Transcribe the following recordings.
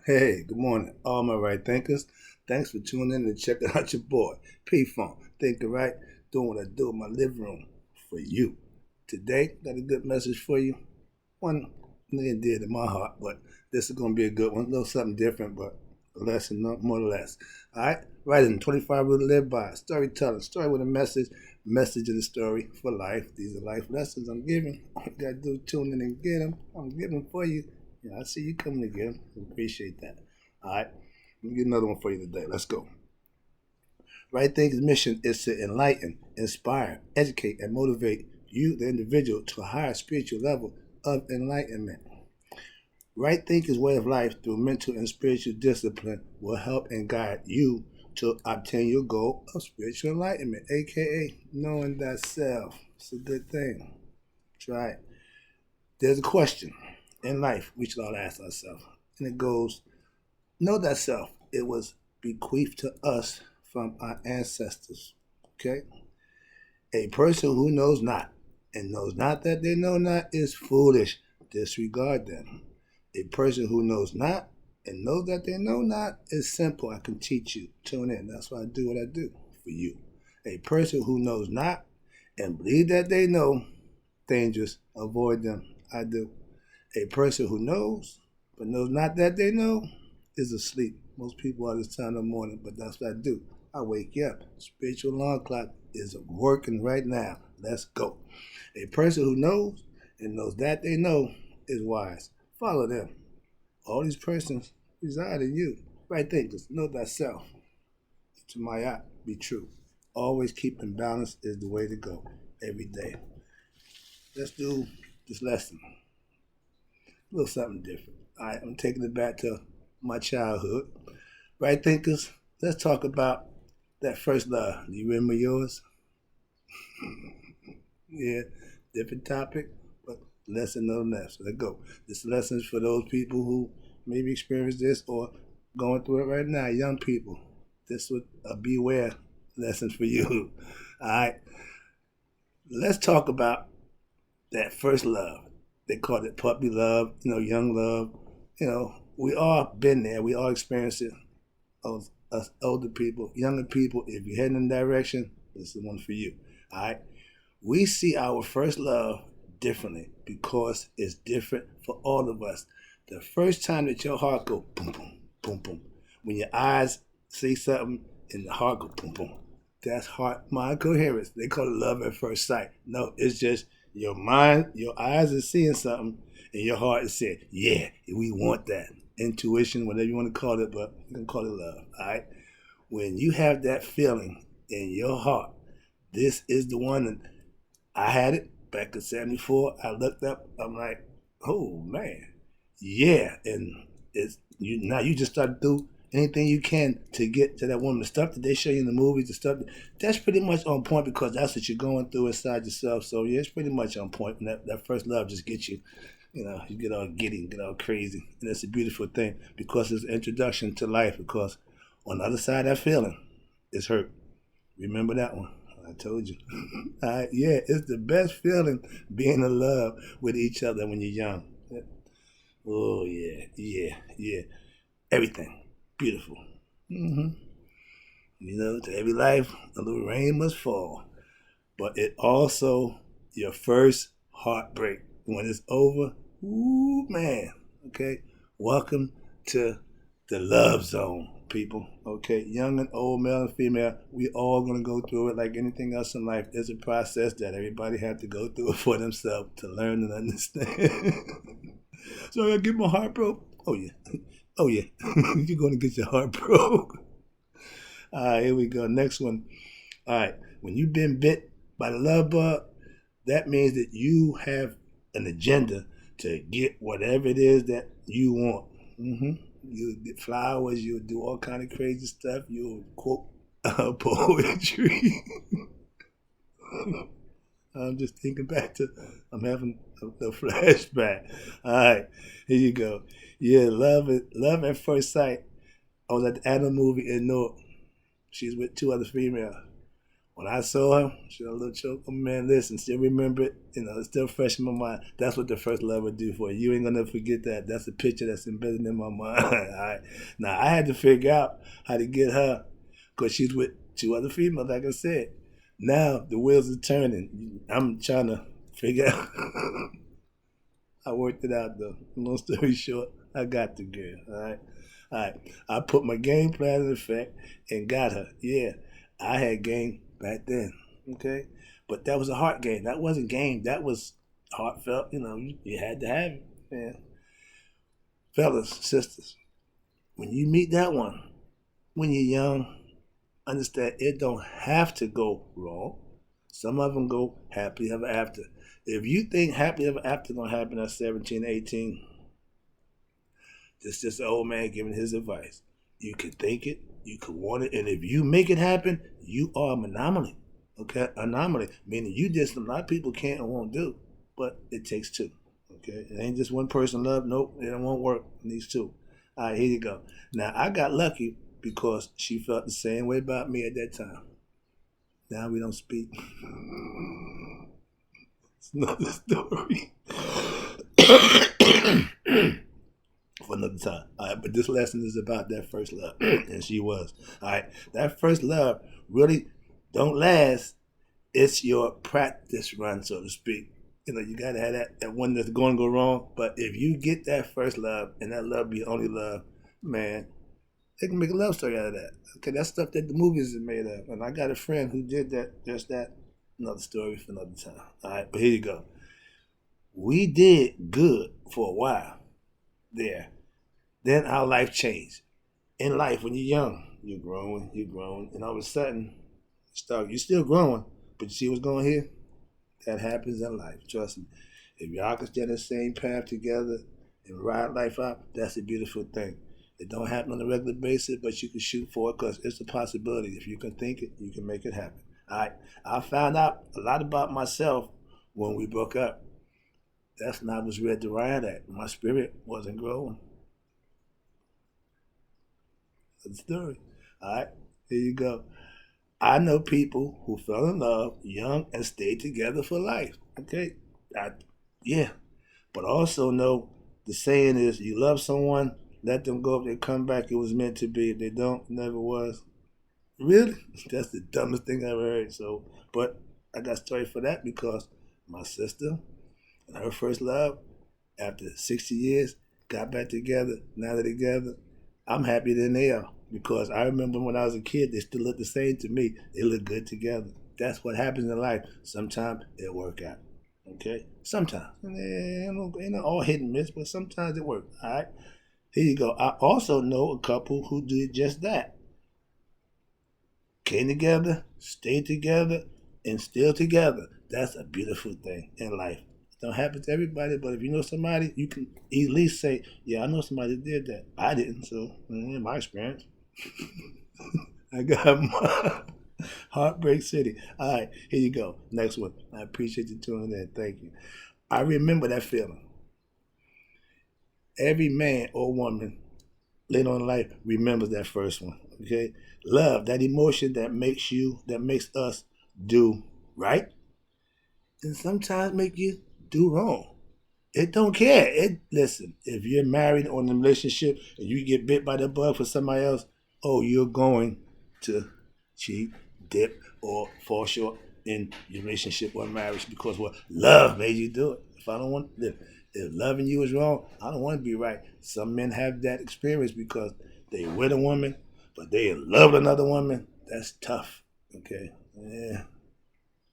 Hey, good morning, all my right thinkers. Thanks for tuning in and checking out your boy, P Funk. Thinking right, doing what I do in my living room for you. Today, got a good message for you. One near and dear to my heart, but this is going to be a good one. A little something different, but a lesson, not more or less. All right, writing 25 rules to live by. Storytelling, story with a message of the story for life. These are life lessons I'm giving. All you got to do is tune in and get them. I'm giving them for you. Yeah, I see you coming again. Appreciate that. All right, let me get another one for you today. Let's go. Right Think's mission is to enlighten, inspire, educate, and motivate you, the individual, to a higher spiritual level of enlightenment. Right Thinker's way of life through mental and spiritual discipline will help and guide you to obtain your goal of spiritual enlightenment, aka knowing thyself. It's a good thing. Try it. There's a question in life we should all ask ourselves, and it goes, know thyself. It was bequeathed to us from our ancestors. Okay? A person who knows not and knows not that they know not is foolish. Disregard them. A person who knows not and knows that they know not is simple. I can teach you. Tune in. That's why I do what I do for you. A person who knows not and believe that they know, dangerous. Avoid them. I do. A person who knows but knows not that they know is asleep. Most people are this time of the morning, but that's what I do. I wake you up. Spiritual alarm clock is working right now. Let's go. A person who knows and knows that they know is wise. Follow them. All these persons reside in you. Right thinkers, know thyself. To my eye, be true. Always keeping balance is the way to go every day. Let's do this lesson. A little something different. All right, I'm taking it back to my childhood. Right thinkers, let's talk about that first love. Do you remember yours? Yeah, different topic, but lesson nonetheless. Let's go. This lesson is for those people who maybe experienced this or going through it right now. Young people, this would a beware lesson for you. All right, let's talk about that first love. They call it puppy love, young love. We all been there. We all experienced it. Us older people, younger people, if you're heading in that direction, this is the one for you. All right. We see our first love differently because it's different for all of us. The first time that your heart go boom, boom, boom, boom, when your eyes see something and the heart go boom, boom, that's heart mind coherence. They call it love at first sight. No, it's just your mind, your eyes are seeing something, and your heart is saying, "Yeah, we want that." Intuition, whatever you want to call it, but you can call it love. All right. When you have that feeling in your heart, this is the one that I had it back in '74. I looked up. I'm like, oh man, yeah. And it's you now. You just start to do anything you can to get to that woman. The stuff that they show you in the movies, the stuff that's pretty much on point because that's what you're going through inside yourself. So yeah, it's pretty much on point. And that first love just gets you. You get all giddy, get all crazy, and it's a beautiful thing because it's an introduction to life. Because on the other side of that feeling, it's hurt. Remember that one. I told you. Yeah, it's the best feeling being in love with each other when you're young. Oh, yeah, yeah, yeah. Everything. Beautiful. hmm to every life, a little rain must fall. But it also, your first heartbreak. When it's over, ooh, man. Okay? Welcome to the love zone, people. Okay, young and old, male and female, we all gonna go through it like anything else in life. It's a process that everybody have to go through for themselves to learn and understand. So I gotta get my heart broke. Oh yeah, oh yeah, you're gonna get your heart broke. All right, here we go. Next one. All right, when you've been bit by the love bug, that means that you have an agenda to get whatever it is that you want. You get flowers. You do all kind of crazy stuff. You quote poetry. I'm just thinking back to. I'm having a flashback. All right, here you go. Yeah, love at first sight. I was at the Anna movie in Newark. She's with two other females. When I saw her, she had a little choke. Oh, man, listen, still remember it. It's still fresh in my mind. That's what the first love would do for you. You ain't gonna forget that. That's a picture that's embedded in my mind. All right. Now I had to figure out how to get her, because she's with two other females, like I said. Now the wheels are turning. I'm trying to figure out. I worked it out though. Long story short, I got the girl. All right. I put my game plan in effect and got her. Yeah, I had game back then. Okay, but that was a heart game. That wasn't game. That was heartfelt. You had to have it. Yeah, fellas, sisters, when you meet that one, when you're young, understand it don't have to go wrong. Some of them go happy ever after. If you think happy ever after gonna happen at 17, 18, it's just an old man giving his advice. You can think it, you can want it, and if you make it happen, you are an anomaly. Okay, anomaly meaning you just a lot of people can't and won't do, but it takes two. Okay, it ain't just one person love. Nope, it won't work. It needs two. All right, here you go. Now I got lucky because she felt the same way about me at that time. Now we don't speak. It's another story. For another time. All right, but this lesson is about that first love, and she was. All right, that first love really don't last. It's your practice run, so to speak. You gotta have that one that's going to go wrong. But if you get that first love, and that love be the only love, man, they can make a love story out of that. Okay, that's stuff that the movies are made of. And I got a friend who did that, just that. Another story for another time. All right, but here you go. We did good for a while there. Then our life changed. In life, when you're young, you're growing, and all of a sudden, you're still growing, but you see what's going here? That happens in life, trust me. If y'all can stay on the same path together and ride life out, that's a beautiful thing. It don't happen on a regular basis, but you can shoot for it because it's a possibility. If you can think it, you can make it happen. All right. I found out a lot about myself when we broke up. That's when I was ready to ride at. My spirit wasn't growing. That's the story. All right. Here you go. I know people who fell in love young and stayed together for life. Okay. Yeah. But also know the saying is you love someone, let them go. If they come back, it was meant to be. If they don't, it never was. Really? That's the dumbest thing I ever heard. So, but I got a story for that because my sister and her first love, after 60 years, got back together. Now they're together. I'm happier than they are because I remember when I was a kid, they still look the same to me. They look good together. That's what happens in life. Sometimes it'll work out. Okay? Sometimes. Ain't no all hit and miss, but sometimes it works. All right? Here you go. I also know a couple who did just that. Came together, stayed together, and still together. That's a beautiful thing in life. It don't happen to everybody, but if you know somebody, you can at least say, yeah, I know somebody that did that. I didn't, so in my experience. I got my Heartbreak City. All right, here you go. Next one. I appreciate you tuning in. Thank you. I remember that feeling. Every man or woman later on in life remembers that first one. Okay? Love, that emotion that makes us do right and sometimes make you do wrong. It don't care. Listen, if you're married or in a relationship and you get bit by the bug for somebody else, oh, you're going to cheat, dip, or fall short in your relationship or marriage because what love made you do it. If loving you is wrong, I don't want to be right. Some men have that experience because they with a woman, but they in love with another woman. That's tough. Okay, yeah,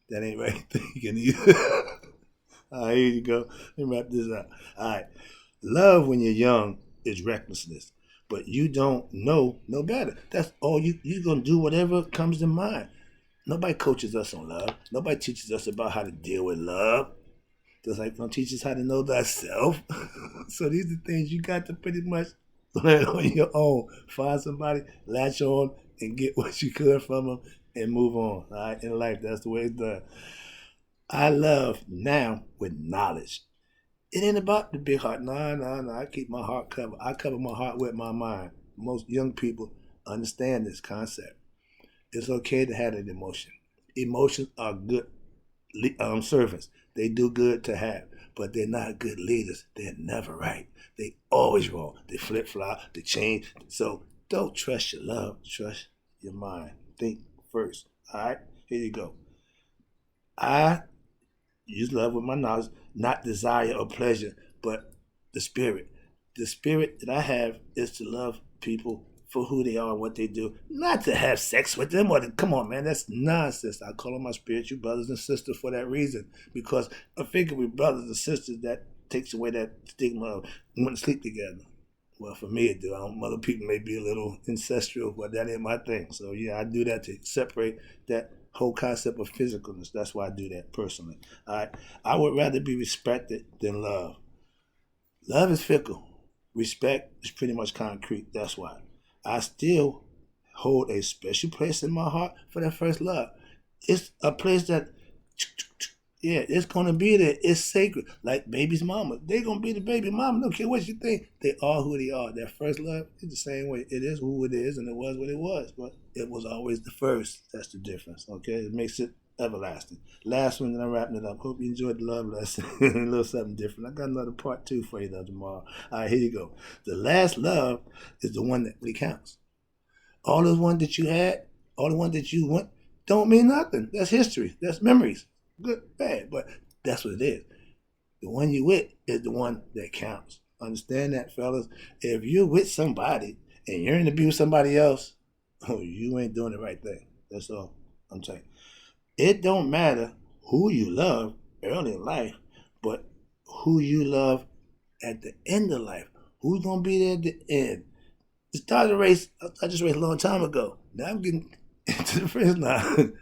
that ain't right thinking either. All right, here you go. Let me wrap this up. All right, love when you're young is recklessness, but you don't know no better. That's all you're gonna do whatever comes to mind. Nobody coaches us on love. Nobody teaches us about how to deal with love. Just like don't teach us how to know thyself. So these are things you got to pretty much learn on your own. Find somebody, latch on, and get what you could from them, and move on. All right, in life, that's the way it's done. I love now with knowledge. It ain't about the big heart. No, no, no. I keep my heart covered. I cover my heart with my mind. Most young people understand this concept. It's okay to have an emotion. Emotions are good servants. They do good to have, but they're not good leaders. They're never right. They always wrong. They flip flop. They change. So don't trust your love. Trust your mind. Think first. All right. Here you go. I use love with my knowledge, not desire or pleasure, but the spirit. The spirit that I have is to love people for who they are and what they do, not to have sex with them or to, come on, man, that's nonsense. I call them my spiritual brothers and sisters for that reason, because I figure with brothers and sisters, that takes away that stigma of wanting to sleep together. Well, for me, it do. Other people may be a little ancestral, but that ain't my thing. So yeah, I do that to separate that whole concept of physicalness. That's why I do that personally. All right, I would rather be respected than love. Love is fickle. Respect is pretty much concrete. That's why I still hold a special place in my heart for that first love. It's a place that, yeah, it's gonna be there. It's sacred. Like baby's mama, they gonna be the baby mama. Don't care what you think. They are who they are. That first love is the same way. It is who it is, and it was what it was. But it was always the first. That's the difference. Okay, it makes it everlasting. Last one, and I'm wrapping it up. Hope you enjoyed the love lesson. A little something different. I got another part 2 for you though tomorrow. All right, here you go. The last love is the one that really counts. All the ones that you had, all the ones that you want, don't mean nothing. That's history. That's memories. Good, bad, but that's what it is. The one you with is the one that counts. Understand that, fellas? If you're with somebody and you're in to be with somebody else, oh, you ain't doing the right thing. That's all I'm saying. It don't matter who you love early in life, but who you love at the end of life. Who's gonna be there at the end? I started a race. I just raced a long time ago. Now I'm getting into the finish line.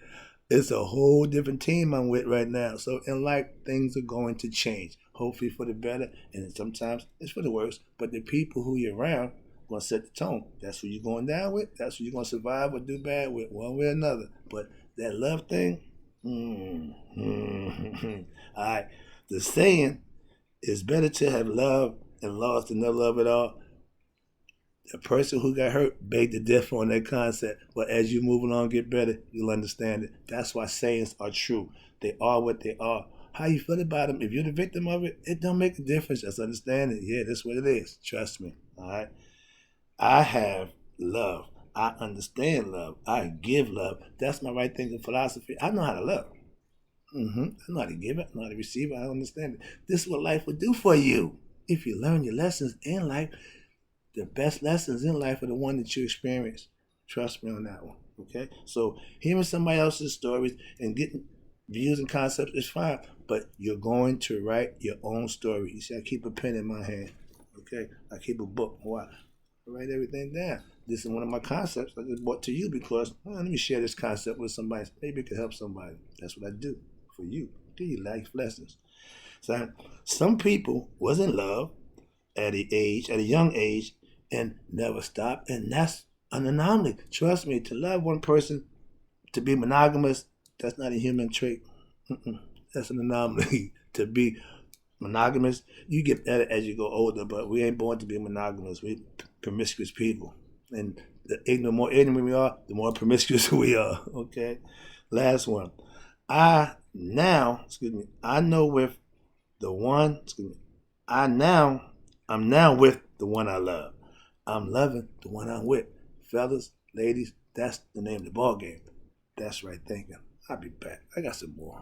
It's a whole different team I'm with right now. So in life, things are going to change. Hopefully for the better, and sometimes it's for the worse. But the people who you're around going to set the tone. That's who you're going down with. That's who you're going to survive or do bad with, one way or another. But that love thing, all right. The saying is better to have love and lost than no love at all. The person who got hurt begged to differ on that concept, but as you move along, get better, you'll understand it. That's why sayings are true. They are what they are. How you feel about them, if you're the victim of it, it don't make a difference. Just understand it. Yeah, that's what it is. Trust me. All right. I have love. I understand love. I give love. That's my right thinking philosophy. I know how to love. I know how to give it. I know how to receive it. I understand it. This is what life will do for you. If you learn your lessons in life, the best lessons in life are the one that you experience. Trust me on that one. Okay? So hearing somebody else's stories and getting views and concepts is fine, but you're going to write your own story. You see, I keep a pen in my hand. Okay? I keep a book. Why? I write everything down. This is one of my concepts I just brought to you because let me share this concept with somebody. Maybe it could help somebody. That's what I do for you. Give you life lessons. So some people was in love at a young age, and never stop. And that's an anomaly. Trust me, to love one person, to be monogamous, that's not a human trait. That's an anomaly. To be monogamous, you get better as you go older, but we ain't born to be monogamous. We're promiscuous people. And the more ignorant we are, the more promiscuous we are. Okay? Last one. I'm now with the one, I'm now with the one I love. I'm loving the one I'm with. Fellas, ladies, that's the name of the ball game. That's right thinking. I'll be back. I got some more.